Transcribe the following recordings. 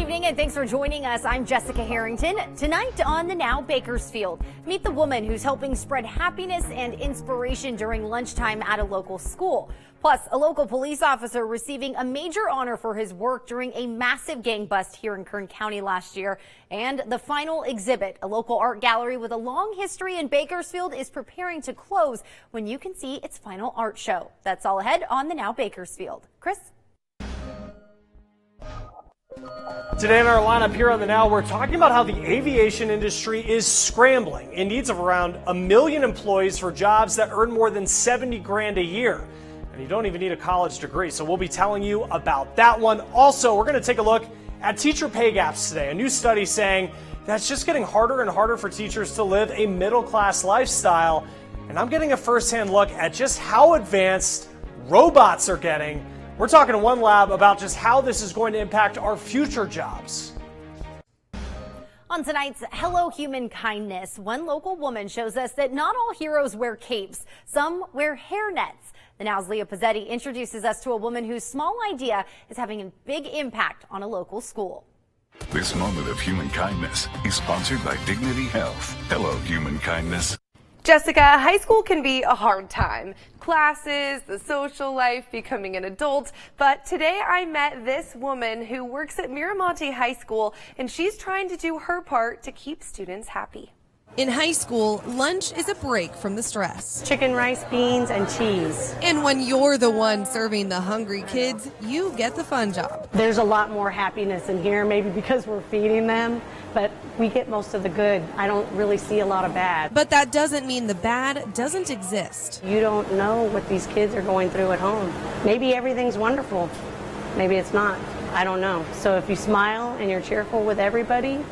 evening and thanks for joining us. I'm Jessica Harrington. Tonight on the Now Bakersfield, meet the woman who's helping spread happiness and inspiration during lunchtime at a local school. Plus, a local police officer receiving a major honor for his work during a massive gang bust here in Kern County last year. And the final exhibit, a local art gallery with a long history in Bakersfield, is preparing to close when you can see its final art show. That's all ahead on the Now Bakersfield. Chris? Today in our lineup here on the Now, we're talking about how the aviation industry is scrambling in needs of around 1 million employees for jobs that earn more than 70 grand a year. And you don't even need a college degree, so we'll be telling you about that one. Also, we're going to take a look at teacher pay gaps today. A new study saying that's just getting harder and harder for teachers to live a middle-class lifestyle. And I'm getting a first-hand look at just how advanced robots are getting. We're talking to one lab about just how this is going to impact our future jobs. On tonight's Hello Human Kindness, one local woman shows us that not all heroes wear capes. Some wear hairnets. The Now's Leah Pizzetti introduces us to a woman whose small idea is having a big impact on a local school. This moment of human kindness is sponsored by Dignity Health. Hello, human kindness. Jessica, high school can be a hard time. Classes, the social life, becoming an adult. But today I met this woman who works at Miramonte High School, and she's trying to do her part to keep students happy. In high school, lunch is a break from the stress. Chicken, rice, beans, and cheese. And when you're the one serving the hungry kids, you get the fun job. There's a lot more happiness in here, maybe because we're feeding them, but we get most of the good. I don't really see a lot of bad. But that doesn't mean the bad doesn't exist. You don't know what these kids are going through at home. Maybe everything's wonderful. Maybe it's not. I don't know. So if you smile and you're cheerful with everybody,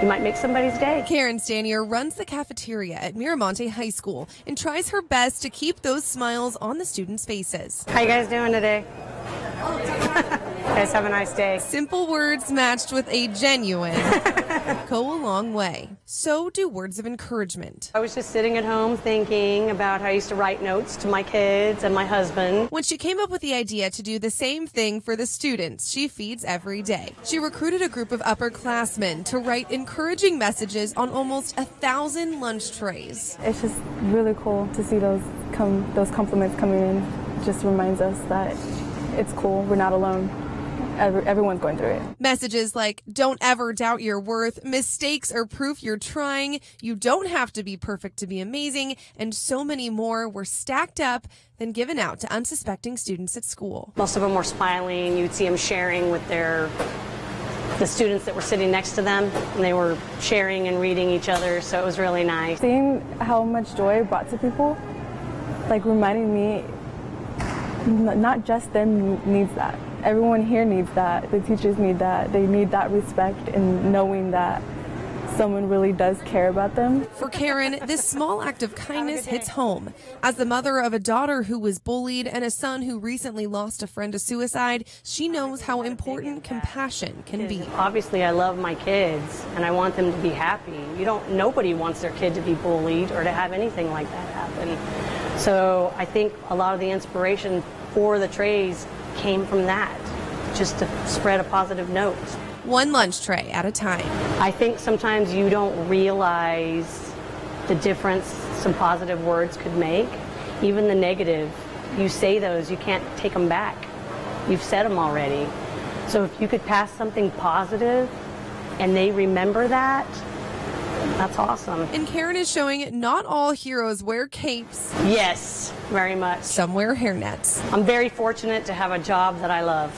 you might make somebody's day. Karen Stanier runs the cafeteria at Miramonte High School and tries her best to keep those smiles on the students' faces. How you guys doing today? You guys have a nice day. Simple words matched with a genuine go a long way. So do words of encouragement. I was just sitting at home thinking about how I used to write notes to my kids and my husband. When she came up with the idea to do the same thing for the students she feeds every day, she recruited a group of upperclassmen to write encouraging messages on almost 1,000 lunch trays. It's just really cool to see those compliments coming in. Just reminds us that it's cool, we're not alone. Everyone's going through it. Messages like, don't ever doubt your worth, mistakes are proof you're trying, you don't have to be perfect to be amazing, and so many more were stacked up then given out to unsuspecting students at school. Most of them were smiling. You'd see them sharing with the students that were sitting next to them, and they were sharing and reading each other, so it was really nice. Seeing how much joy it brought to people, like reminding me, not just them needs that. Everyone here needs that. The teachers need that. They need that respect and knowing that someone really does care about them. For Karen, this small act of kindness hits home. As the mother of a daughter who was bullied and a son who recently lost a friend to suicide, she knows how important compassion can be. Obviously, I love my kids and I want them to be happy. Nobody wants their kid to be bullied or to have anything like that happen. So I think a lot of the inspiration for the trays came from that, just to spread a positive note. One lunch tray at a time. I think sometimes you don't realize the difference some positive words could make. Even the negative, you say those, you can't take them back. You've said them already. So if you could pass something positive and they remember that, that's awesome. And Karen is showing not all heroes wear capes. Yes, very much. Some wear hairnets. I'm very fortunate to have a job that I love.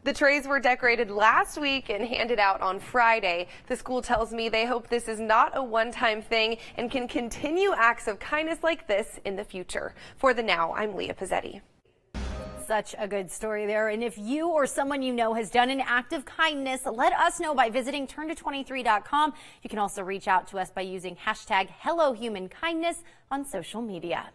The trays were decorated last week and handed out on Friday. The school tells me they hope this is not a one-time thing and can continue acts of kindness like this in the future. For the Now, I'm Leah Pizzetti. Such a good story there. And if you or someone you know has done an act of kindness, let us know by visiting turnto23.com. You can also reach out to us by using hashtag HelloHumanKindness on social media.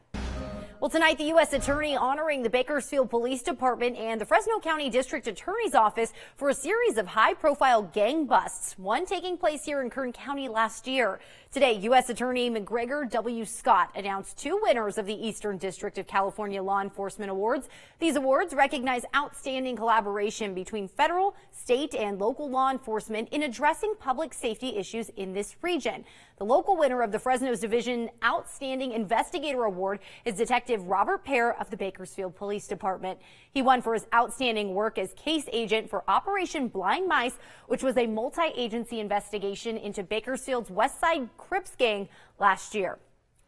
Well, tonight, the U.S. Attorney honoring the Bakersfield Police Department and the Fresno County District Attorney's Office for a series of high-profile gang busts, one taking place here in Kern County last year. Today, U.S. Attorney McGregor W. Scott announced two winners of the Eastern District of California Law Enforcement Awards. These awards recognize outstanding collaboration between federal, state, and local law enforcement in addressing public safety issues in this region. The local winner of the Fresno's Division Outstanding Investigator Award is Detective Robert Pear of the Bakersfield Police Department. He won for his outstanding work as case agent for Operation Blind Mice, which was a multi-agency investigation into Bakersfield's West Side Crips gang last year.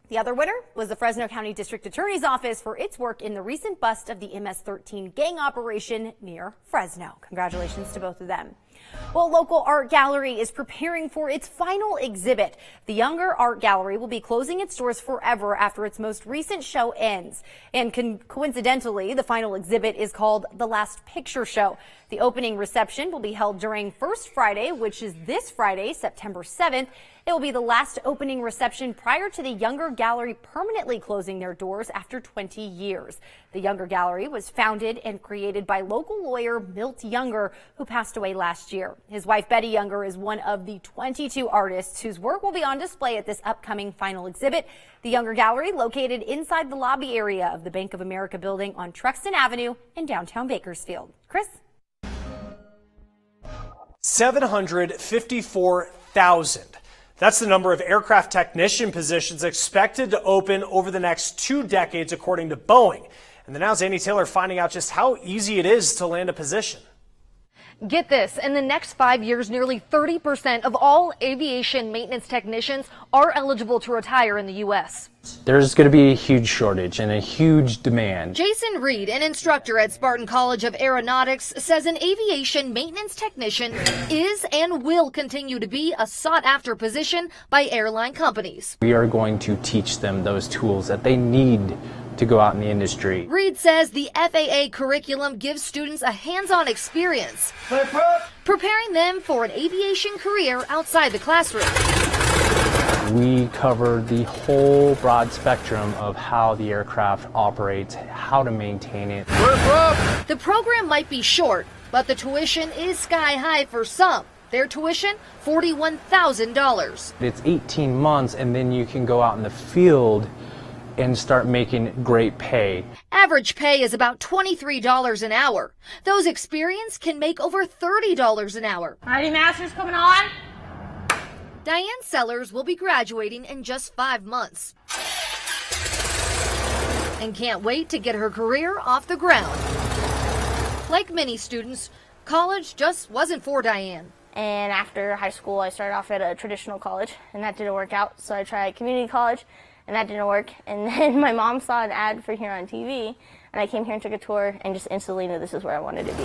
The other winner was the Fresno County District Attorney's Office for its work in the recent bust of the MS-13 gang operation near Fresno. Congratulations to both of them. Well, a local art gallery is preparing for its final exhibit. The Younger Art Gallery will be closing its doors forever after its most recent show ends. And coincidentally, the final exhibit is called The Last Picture Show. The opening reception will be held during First Friday, which is this Friday, September 7th. It will be the last opening reception prior to the Younger Gallery permanently closing their doors after 20 years. The Younger Gallery was founded and created by local lawyer Milt Younger, who passed away last year. His wife Betty Younger is one of the 22 artists whose work will be on display at this upcoming final exhibit. The Younger Gallery, located inside the lobby area of the Bank of America building on Truxton Avenue in downtown Bakersfield. Chris? 754,000. That's the number of aircraft technician positions expected to open over the next 2 decades, according to Boeing. And then now's Annie Taylor finding out just how easy it is to land a position. Get this, in the next 5 years, nearly 30% of all aviation maintenance technicians are eligible to retire in the U.S. There's going to be a huge shortage and a huge demand. Jason Reed, an instructor at Spartan College of Aeronautics, says an aviation maintenance technician is and will continue to be a sought-after position by airline companies. We are going to teach them those tools that they need to go out in the industry. Reed says the FAA curriculum gives students a hands-on experience, preparing them for an aviation career outside the classroom. We cover the whole broad spectrum of how the aircraft operates, how to maintain it. The program might be short, but the tuition is sky high for some. Their tuition, $41,000. It's 18 months, and then you can go out in the field and start making great pay. Average pay is about $23 an hour. Those experienced can make over $30 an hour. Alrighty, masters coming on. Diane Sellers will be graduating in just 5 months and can't wait to get her career off the ground. Like many students, college just wasn't for Diane. And after high school, I started off at a traditional college, and that didn't work out. So I tried community college, and that didn't work. And then my mom saw an ad for here on TV, and I came here and took a tour and just instantly knew this is where I wanted to be.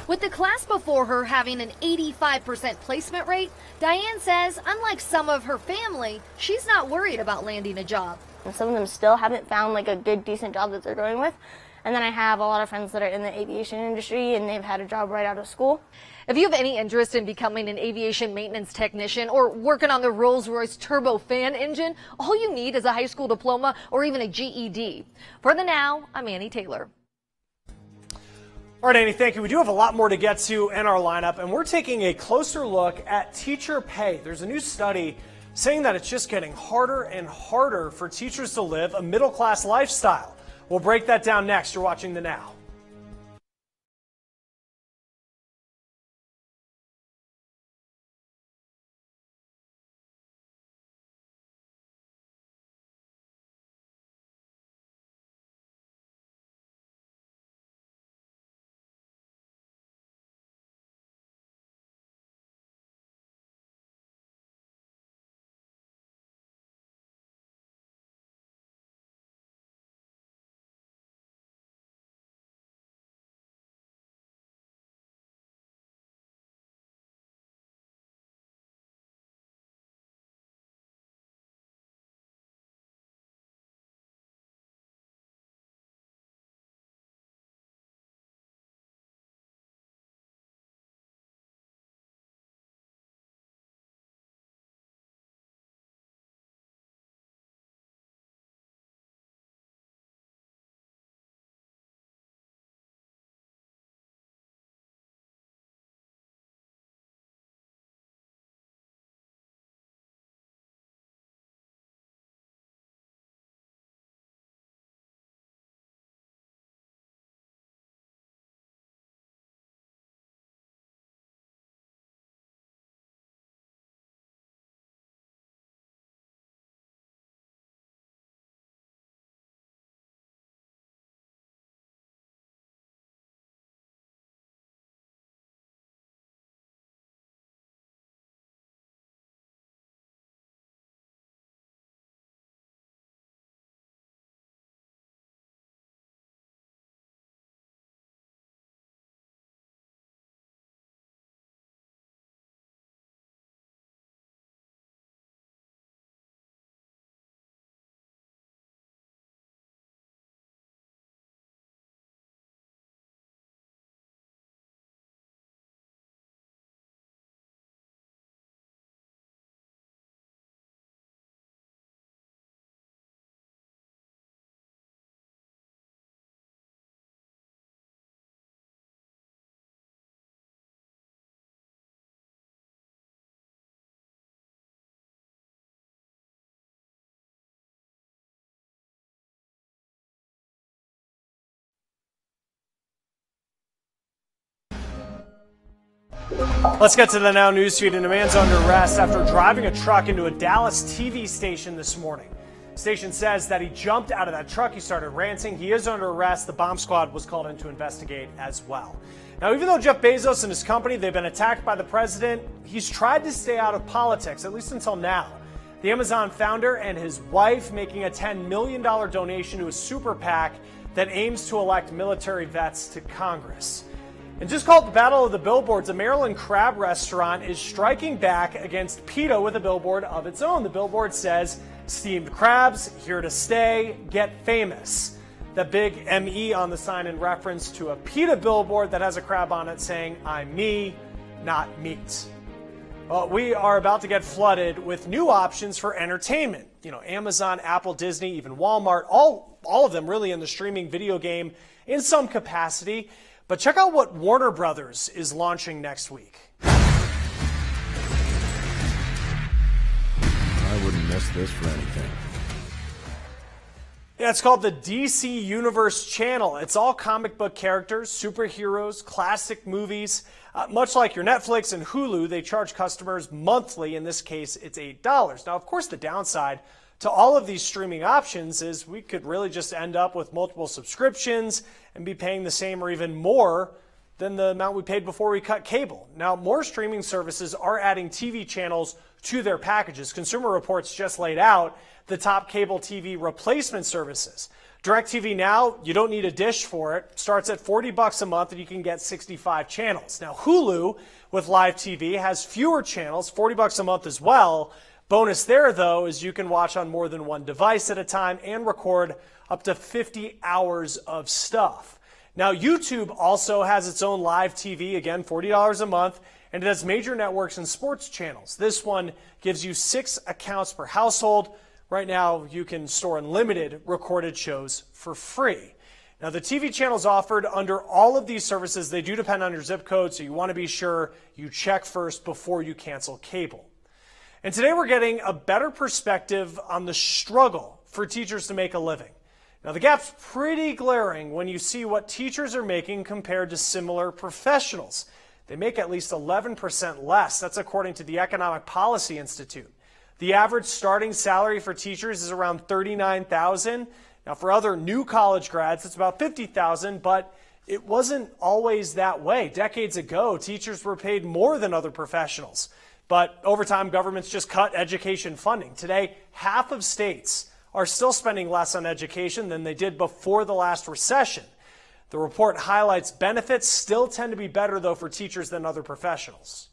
With the class before her having an 85% placement rate, Diane says, unlike some of her family, she's not worried about landing a job. And some of them still haven't found like a good, decent job that they're going with. And then I have a lot of friends that are in the aviation industry, and they've had a job right out of school. If you have any interest in becoming an aviation maintenance technician or working on the Rolls-Royce turbofan engine, all you need is a high school diploma or even a GED. For the Now, I'm Annie Taylor. All right, Annie, thank you. We do have a lot more to get to in our lineup, and we're taking a closer look at teacher pay. There's a new study saying that it's just getting harder and harder for teachers to live a middle-class lifestyle. We'll break that down next. You're watching The Now. Let's get to the Now newsfeed. And a man's under arrest after driving a truck into a Dallas TV station this morning. The station says that he jumped out of that truck. He started ranting. He is under arrest. The bomb squad was called in to investigate as well. Now, even though Jeff Bezos and his company, they've been attacked by the president, he's tried to stay out of politics, at least until now. The Amazon founder and his wife making a $10 million donation to a super PAC that aims to elect military vets to Congress. And just called the Battle of the Billboards, a Maryland crab restaurant is striking back against PETA with a billboard of its own. The billboard says, "Steamed crabs, here to stay, get famous." The big ME on the sign in reference to a PETA billboard that has a crab on it saying, "I'm me, not meat." Well, we are about to get flooded with new options for entertainment. You know, Amazon, Apple, Disney, even Walmart, all of them really in the streaming video game in some capacity. But check out what Warner Brothers is launching next week. I wouldn't miss this for anything. Yeah, it's called the DC Universe Channel. It's all comic book characters, superheroes, classic movies. Much like your Netflix and Hulu, they charge customers monthly. In this case, it's $8. Now, of course, the downside to all of these streaming options is we could really just end up with multiple subscriptions and be paying the same or even more than the amount we paid before we cut cable. Now, more streaming services are adding TV channels to their packages. Consumer Reports just laid out the top cable TV replacement services. DirecTV Now, you don't need a dish for it. Starts at $40 a month and you can get 65 channels. Now, Hulu with live TV has fewer channels, $40 a month as well. Bonus there, though, is you can watch on more than one device at a time and record up to 50 hours of stuff. Now, YouTube also has its own live TV, again, $40 a month, and it has major networks and sports channels. This one gives you 6 accounts per household. Right now, you can store unlimited recorded shows for free. Now, the TV channels offered under all of these services, they do depend on your zip code, so you want to be sure you check first before you cancel cable. And today we're getting a better perspective on the struggle for teachers to make a living. Now, the gap's pretty glaring when you see what teachers are making compared to similar professionals. They make at least 11% less. That's according to the Economic Policy Institute. The average starting salary for teachers is around $39,000. Now, for other new college grads, it's about $50,000, but it wasn't always that way. Decades ago, teachers were paid more than other professionals. But over time, governments just cut education funding. Today, half of states are still spending less on education than they did before the last recession. The report highlights benefits still tend to be better, though, for teachers than other professionals.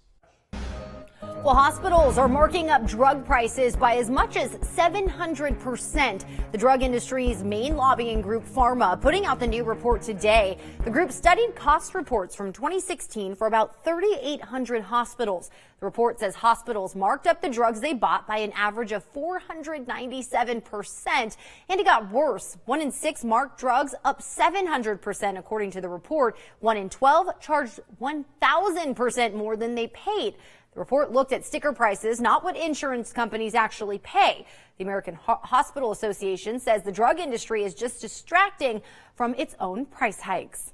Well, hospitals are marking up drug prices by as much as 700%. The drug industry's main lobbying group, Pharma, putting out the new report today. The group studied cost reports from 2016 for about 3,800 hospitals. The report says hospitals marked up the drugs they bought by an average of 497%. And it got worse. 1 in 6 marked drugs up 700%, according to the report. 1 in 12 charged 1,000% more than they paid. The report looked at sticker prices, not what insurance companies actually pay. The American Hospital Association says the drug industry is just distracting from its own price hikes.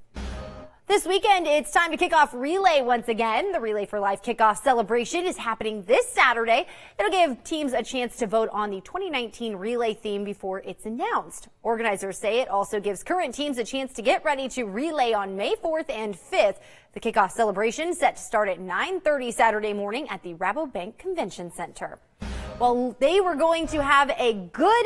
This weekend, it's time to kick off Relay once again. The Relay for Life kickoff celebration is happening this Saturday. It'll give teams a chance to vote on the 2019 Relay theme before it's announced. Organizers say it also gives current teams a chance to get ready to relay on May 4th and 5th. The kickoff celebration set to start at 9:30 Saturday morning at the Rabobank Convention Center. Well, they were going to have a good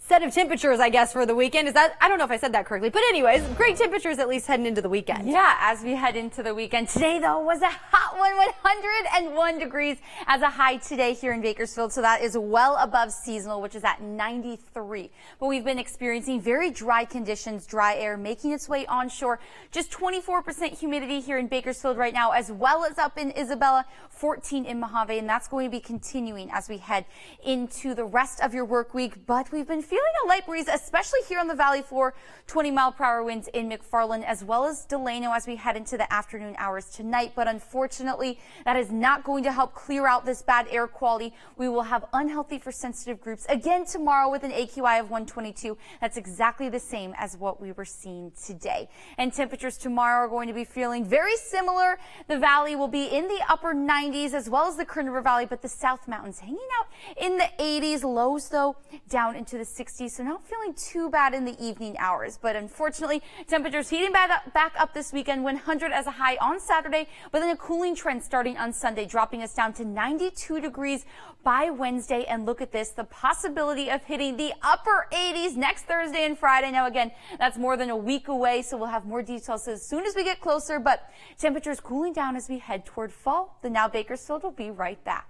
set of temperatures, I guess, for the weekend. I don't know if I said that correctly, but anyways, great temperatures at least heading into the weekend. Yeah, as we head into the weekend. Today, though, was a hot one, 101 degrees as a high today here in Bakersfield. So that is well above seasonal, which is at 93. But we've been experiencing very dry conditions, dry air making its way onshore. Just 24% humidity here in Bakersfield right now, as well as up in Isabella, 14 in Mojave. And that's going to be continuing as we head into the rest of your work week. But we've been feeling feeling a light breeze, especially here on the valley floor. 20-mile-per-hour winds in McFarland as well as Delano as we head into the afternoon hours tonight. But unfortunately, that is not going to help clear out this bad air quality. We will have unhealthy for sensitive groups again tomorrow with an AQI of 122. That's exactly the same as what we were seeing today. And temperatures tomorrow are going to be feeling very similar. The valley will be in the upper 90s as well as the Kern River Valley, but the South Mountains hanging out in the 80s. Lows, though, down into the 60s, so not feeling too bad in the evening hours. But unfortunately, temperatures heating back up this weekend. 100 as a high on Saturday, but then a cooling trend starting on Sunday, dropping us down to 92 degrees by Wednesday. And look at this, the possibility of hitting the upper 80s next Thursday and Friday. Now, again, that's more than a week away, so we'll have more details as soon as we get closer, but temperatures cooling down as we head toward fall. The Now Bakersfield will be right back.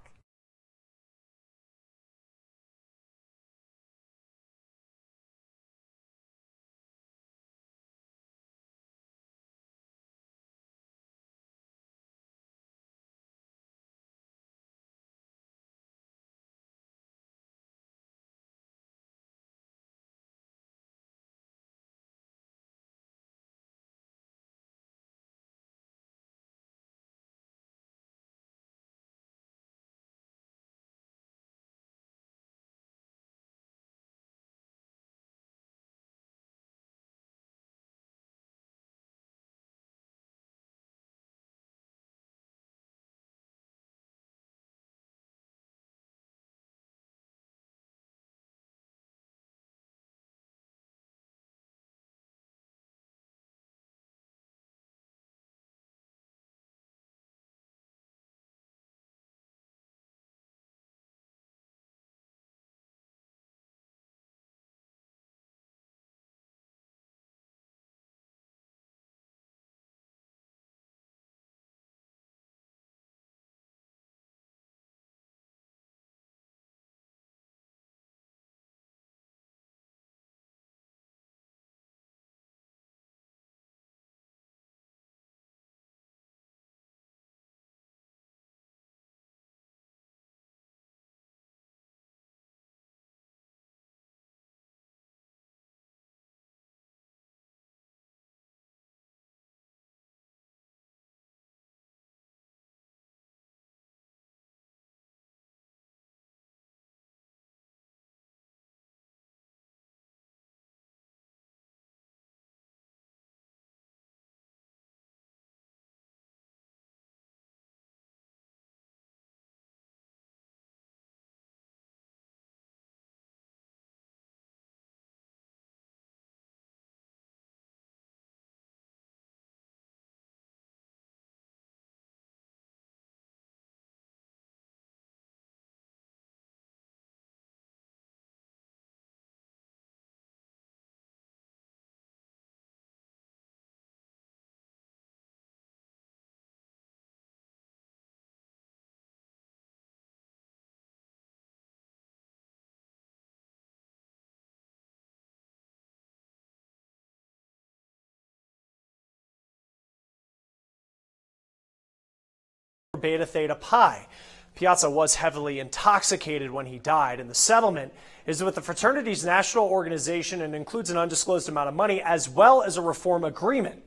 Beta Theta Pi. Piazza was heavily intoxicated when he died, and the settlement is with the fraternity's national organization and includes an undisclosed amount of money as well as a reform agreement.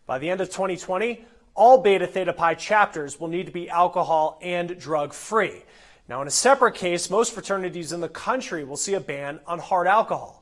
By the end of 2020, all Beta Theta Pi chapters will need to be alcohol and drug free. Now, in a separate case, most fraternities in the country will see a ban on hard alcohol.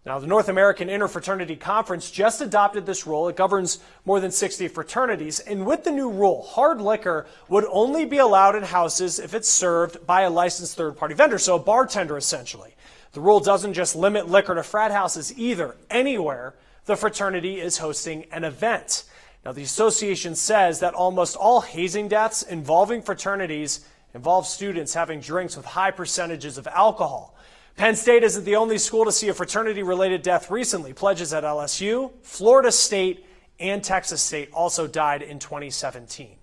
Now, the North American Interfraternity Conference just adopted this rule. It governs more than 60 fraternities. And with the new rule, hard liquor would only be allowed in houses if it's served by a licensed third-party vendor, so a bartender essentially. The rule doesn't just limit liquor to frat houses either. Anywhere the fraternity is hosting an event. Now, the association says that almost all hazing deaths involving fraternities involve students having drinks with high percentages of alcohol. Penn State isn't the only school to see a fraternity-related death recently. Pledges at LSU, Florida State, and Texas State also died in 2017.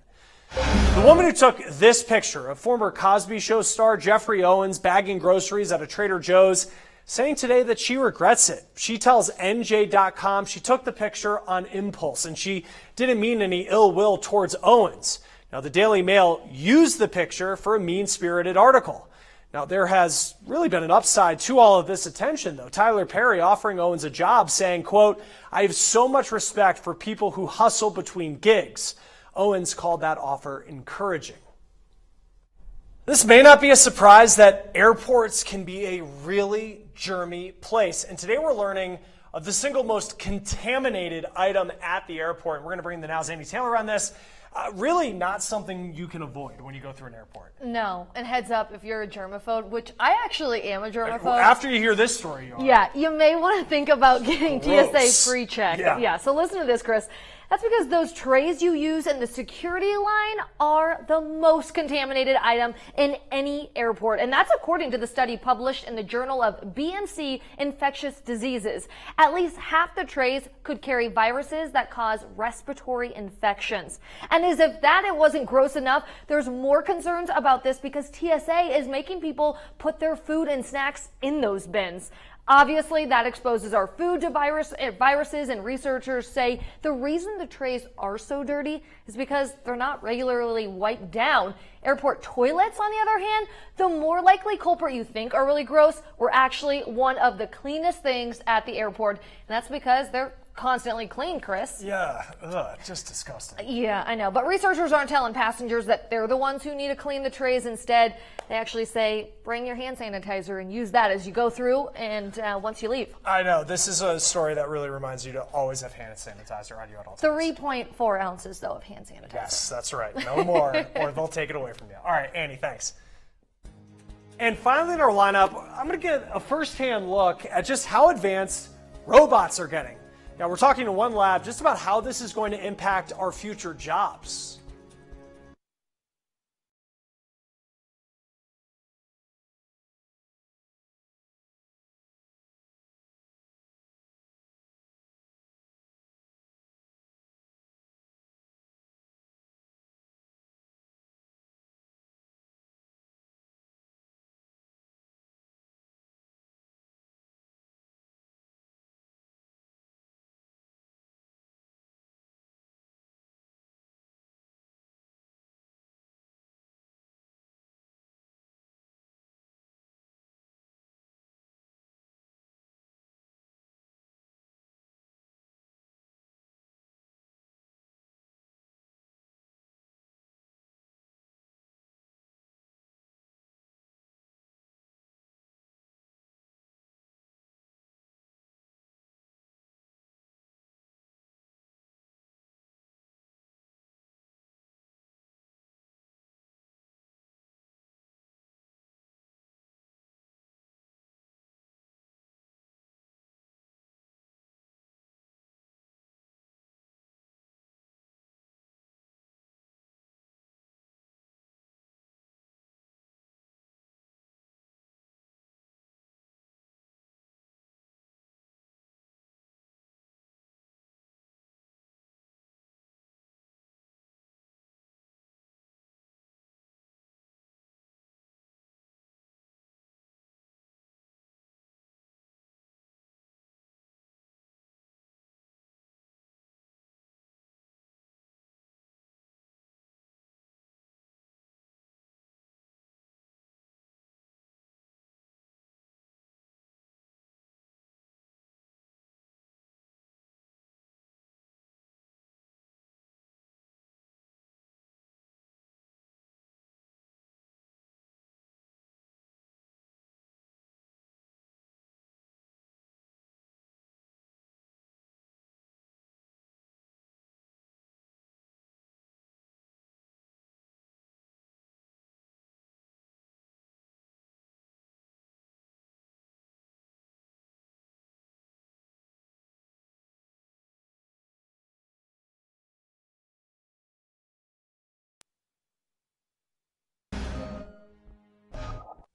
The woman who took this picture of former Cosby Show star Jeffrey Owens bagging groceries at a Trader Joe's, saying today that she regrets it. She tells NJ.com she took the picture on impulse and she didn't mean any ill will towards Owens. Now, the Daily Mail used the picture for a mean-spirited article. Now, there has really been an upside to all of this attention, though. Tyler Perry offering Owens a job, saying, quote, "I have so much respect for people who hustle between gigs." Owens called that offer encouraging. This may not be a surprise that airports can be a really germy place. And today we're learning of the single most contaminated item at the airport. And we're going to bring the Now's Andy Taylor on this. Really not something you can avoid when you go through an airport. No, and heads up if you're a germaphobe, which I actually am a germaphobe. Well, after you hear this story, you are. Yeah, you may want to think about getting TSA pre-check. Yeah. So listen to this, Chris. That's because those trays you use in the security line are the most contaminated item in any airport. And that's according to the study published in the Journal of BNC Infectious Diseases. At least half the trays could carry viruses that cause respiratory infections. And as if that it wasn't gross enough, there's more concerns about this because TSA is making people put their food and snacks in those bins. Obviously, that exposes our food to viruses, and researchers say the reason the trays are so dirty is because they're not regularly wiped down. Airport toilets, on the other hand, the more likely culprit you think are really gross, were actually one of the cleanest things at the airport. And that's because they're constantly clean, Chris. Yeah, just disgusting. Yeah, I know. But researchers aren't telling passengers that they're the ones who need to clean the trays. Instead, they actually say, bring your hand sanitizer and use that as you go through and once you leave. I know. This is a story that really reminds you to always have hand sanitizer on you at all times. 3.4 ounces, though, of hand sanitizer. Yes, that's right. No more, or they'll take it away from you. All right, Andy, thanks. And finally in our lineup, I'm going to get a first-hand look at just how advanced robots are getting. Now, we're talking to one lab just about how this is going to impact our future jobs.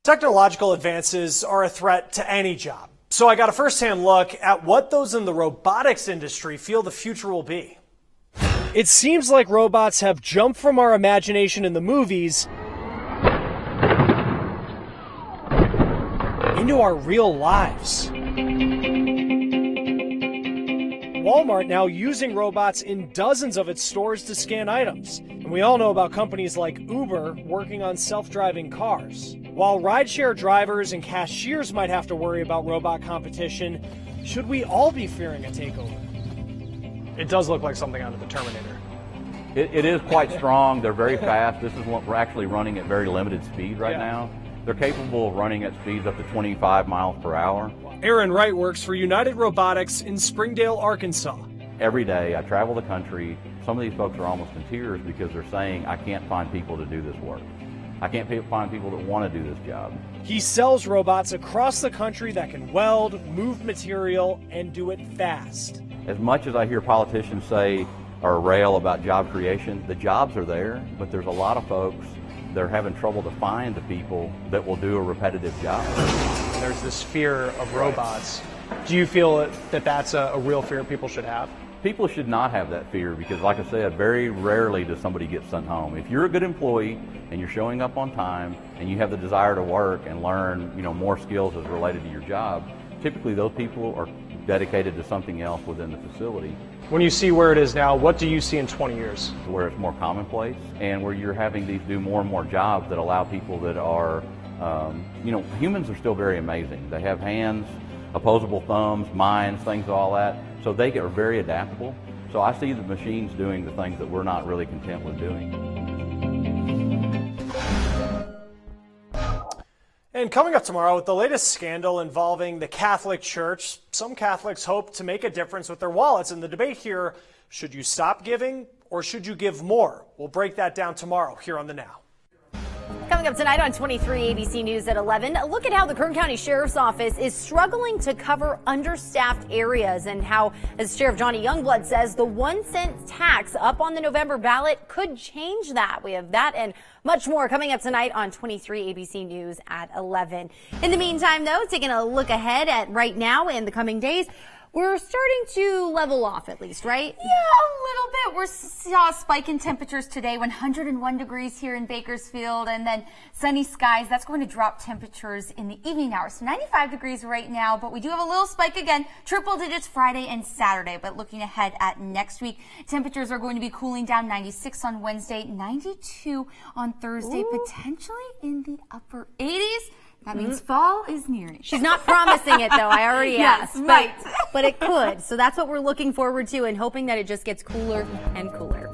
Technological advances are a threat to any job. So I got a first-hand look at what those in the robotics industry feel the future will be. It seems like robots have jumped from our imagination in the movies into our real lives. Walmart now using robots in dozens of its stores to scan items. And we all know about companies like Uber working on self-driving cars. While rideshare drivers and cashiers might have to worry about robot competition, should we all be fearing a takeover? It does look like something out of the Terminator. It is quite strong. They're very fast. This is what we're actually running at very limited speed right now. They're capable of running at speeds up to 25 miles per hour. Aaron Wright works for United Robotics in Springdale, Arkansas. Every day I travel the country. Some of these folks are almost in tears because they're saying, I can't find people to do this work. I can't find people that want to do this job. He sells robots across the country that can weld, move material, and do it fast. As much as I hear politicians say or rail about job creation, the jobs are there, but there's a lot of folks that are having trouble to find the people that will do a repetitive job. There's this fear of robots. Do you feel that that's a real fear people should have? People should not have that fear because, like I said, very rarely does somebody get sent home. If you're a good employee and you're showing up on time and you have the desire to work and learn, more skills as related to your job, typically those people are dedicated to something else within the facility. When you see where it is now, what do you see in 20 years? Where it's more commonplace and where you're having these do more and more jobs that allow people that are, humans are still very amazing. They have hands, opposable thumbs, minds, things, all that. So they are very adaptable. So I see the machines doing the things that we're not really content with doing. And coming up tomorrow with the latest scandal involving the Catholic Church, some Catholics hope to make a difference with their wallets. And the debate here, should you stop giving or should you give more? We'll break that down tomorrow here on The Now. Coming up tonight on 23 ABC News at 11, a look at how the Kern County Sheriff's Office is struggling to cover understaffed areas and how, as Sheriff Johnny Youngblood says, the 1 cent tax up on the November ballot could change that. We have that and much more coming up tonight on 23 ABC News at 11. In the meantime, though, taking a look ahead at right now and the coming days, we're starting to level off at least, right? Yeah, a little bit. We saw a spike in temperatures today, 101 degrees here in Bakersfield, and then sunny skies. That's going to drop temperatures in the evening hours. So 95 degrees right now, but we do have a little spike again, triple digits Friday and Saturday. But looking ahead at next week, temperatures are going to be cooling down, 96 on Wednesday, 92 on Thursday, potentially in the upper 80s. That means fall is nearing. She's not promising it, though. I already asked. Yes, might. But it could. So that's what we're looking forward to and hoping that it just gets cooler and cooler.